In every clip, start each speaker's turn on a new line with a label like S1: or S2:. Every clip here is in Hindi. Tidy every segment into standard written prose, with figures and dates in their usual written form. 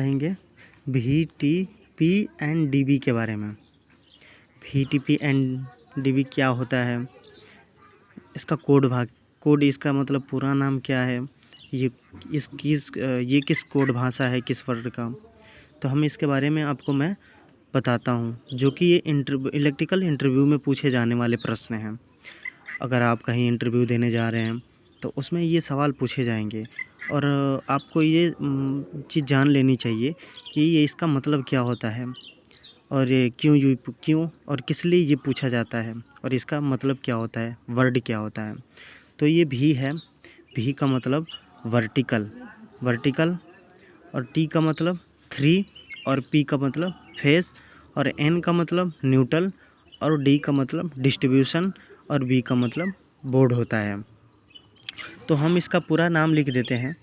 S1: पढ़ेंगे VTP एंड DB के बारे में। VTP एंड DB क्या होता है, इसका कोड इसका मतलब पूरा नाम क्या है, ये किस कोड भाषा है, किस वर्ड का, तो हम इसके बारे में आपको मैं बताता हूँ, जो कि ये इलेक्ट्रिकल इंटरव्यू में पूछे जाने वाले प्रश्न हैं। अगर आप कहीं इंटरव्यू देने जा रहे हैं तो उसमें ये सवाल पूछे जाएंगे और आपको ये चीज़ जान लेनी चाहिए कि ये इसका मतलब क्या होता है और ये क्यों और किस लिए ये पूछा जाता है और इसका मतलब क्या होता है, वर्ड क्या होता है। तो ये भी है, भी का मतलब वर्टिकल और टी का मतलब 3 और पी का मतलब फेस और एन का मतलब न्यूट्रल और डी का मतलब डिस्ट्रीब्यूशन और बी का मतलब बोर्ड होता है। तो हम इसका पूरा नाम लिख देते हैं।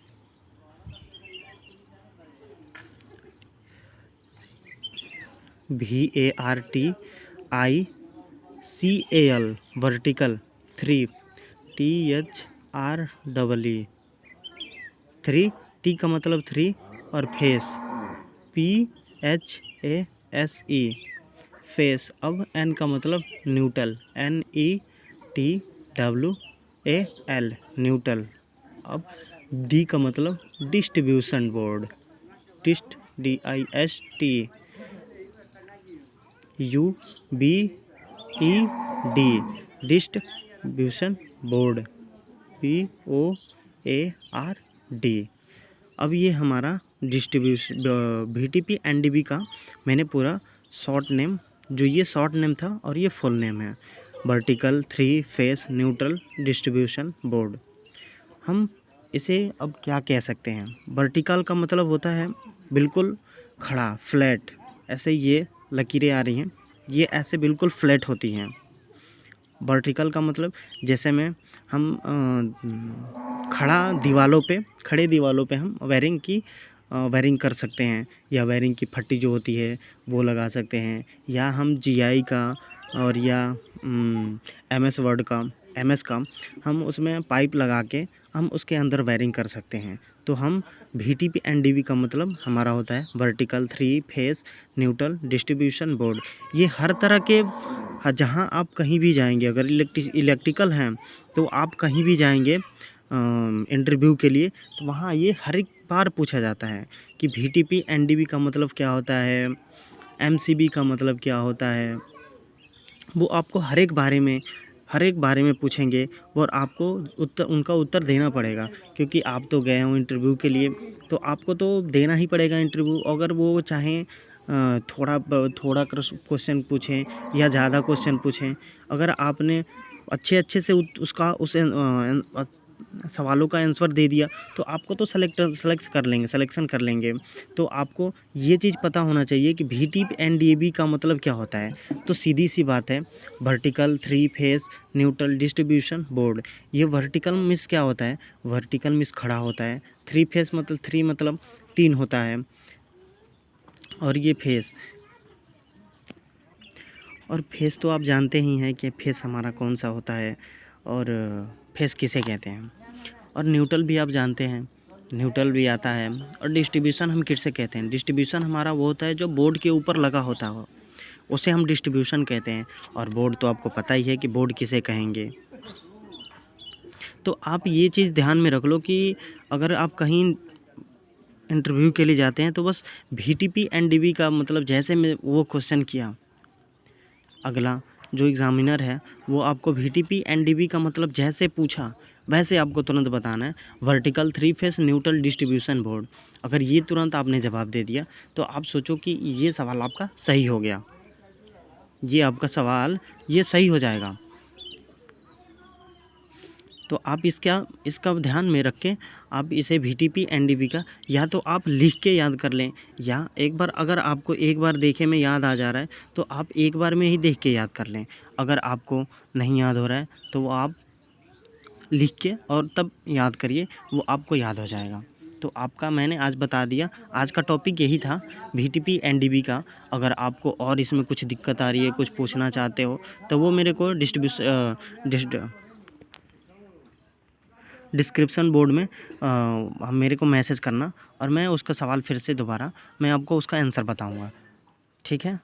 S1: VARTICAL वर्टिकल, 3 THREE 3, टी का मतलब 3 और फेस PHASE फेस। अब एन का मतलब न्यूट्रल NETWAL न्यूट्रल। अब डी का मतलब distribution board DIST distribution board BOARD। अब ये हमारा VTP एंड DB का मैंने पूरा शॉर्ट नेम, जो ये शॉर्ट नेम था और ये फुल नेम है, vertical, 3 face neutral distribution board. हम इसे अब क्या कह सकते हैं, वर्टिकल का मतलब होता है बिल्कुल खड़ा, फ्लैट, ऐसे ये लकीरें आ रही हैं, ये ऐसे बिल्कुल फ्लैट होती हैं। वर्टिकल का मतलब जैसे में हम खड़े दीवालों पे हम वायरिंग कर सकते हैं, या वायरिंग की फट्टी जो होती है वो लगा सकते हैं, या हम GI का और या MS का हम उसमें पाइप लगा के हम उसके अंदर वायरिंग कर सकते हैं। तो हम VTP एंड DB का मतलब हमारा होता है vertical, 3 face neutral distribution board. ये हर तरह के, जहाँ आप कहीं भी जाएंगे, अगर इलेक्ट्रिकल हैं तो आप कहीं भी जाएंगे इंटरव्यू के लिए, तो वहाँ ये हर एक बार पूछा जाता है कि VTP एंड DB का मतलब क्या होता है, MCB का मतलब क्या होता है। वो आपको हर एक बारे में पूछेंगे और आपको उनका उत्तर देना पड़ेगा, क्योंकि आप तो गए हो इंटरव्यू के लिए, तो आपको तो देना ही पड़ेगा इंटरव्यू। अगर वो चाहें थोड़ा क्वेश्चन पूछें या ज़्यादा क्वेश्चन पूछें, अगर आपने अच्छे से उस सवालों का आंसर दे दिया तो आपको तो सिलेक्शन कर लेंगे। तो आपको ये चीज़ पता होना चाहिए कि VTP एंड DB का मतलब क्या होता है। तो सीधी सी बात है, vertical, 3 face neutral distribution board. ये वर्टिकल मीन्स क्या होता है, वर्टिकल मीन्स खड़ा होता है, 3 फेस मतलब 3 मतलब 3 होता है, और ये फेस तो आप जानते ही हैं कि फेस हमारा कौन सा होता है और फेस किसे कहते हैं। और न्यूट्रल भी आप जानते हैं, न्यूट्रल भी आता है। और डिस्ट्रीब्यूशन हम किससे कहते हैं, डिस्ट्रीब्यूशन हमारा वो होता है जो बोर्ड के ऊपर लगा होता हो, उसे हम डिस्ट्रीब्यूशन कहते हैं। और बोर्ड तो आपको पता ही है कि बोर्ड किसे कहेंगे। तो आप ये चीज़ ध्यान में रख लो कि अगर आप कहीं इंटरव्यू के लिए जाते हैं तो बस VTP एंड DB का मतलब, जैसे मैं वो क्वेश्चन किया, अगला जो एग्ज़ामिनर है वो आपको VTP एंड DB का मतलब जैसे पूछा वैसे आपको तुरंत बताना है, vertical, 3 face neutral distribution board. अगर ये तुरंत आपने जवाब दे दिया तो आप सोचो कि ये सवाल आपका सही हो गया, ये आपका सवाल ये सही हो जाएगा। तो आप इसका ध्यान में रख के आप इसे VTP एंड DB का या तो आप लिख के याद कर लें, या एक बार अगर आपको एक बार देखे में याद आ जा रहा है तो आप एक बार में ही देख के याद कर लें। अगर आपको नहीं याद हो रहा है तो वो आप लिख के और तब याद करिए, वो आपको याद हो जाएगा। तो आपका मैंने आज बता दिया, आज का टॉपिक यही था VTP एंड DB का। अगर आपको और इसमें कुछ दिक्कत आ रही है, कुछ पूछना चाहते हो, तो वो मेरे को डिस्क्रिप्शन बोर्ड में मेरे को मैसेज करना और मैं उसका सवाल फिर से दोबारा मैं आपको उसका आंसर बताऊँगा। ठीक है।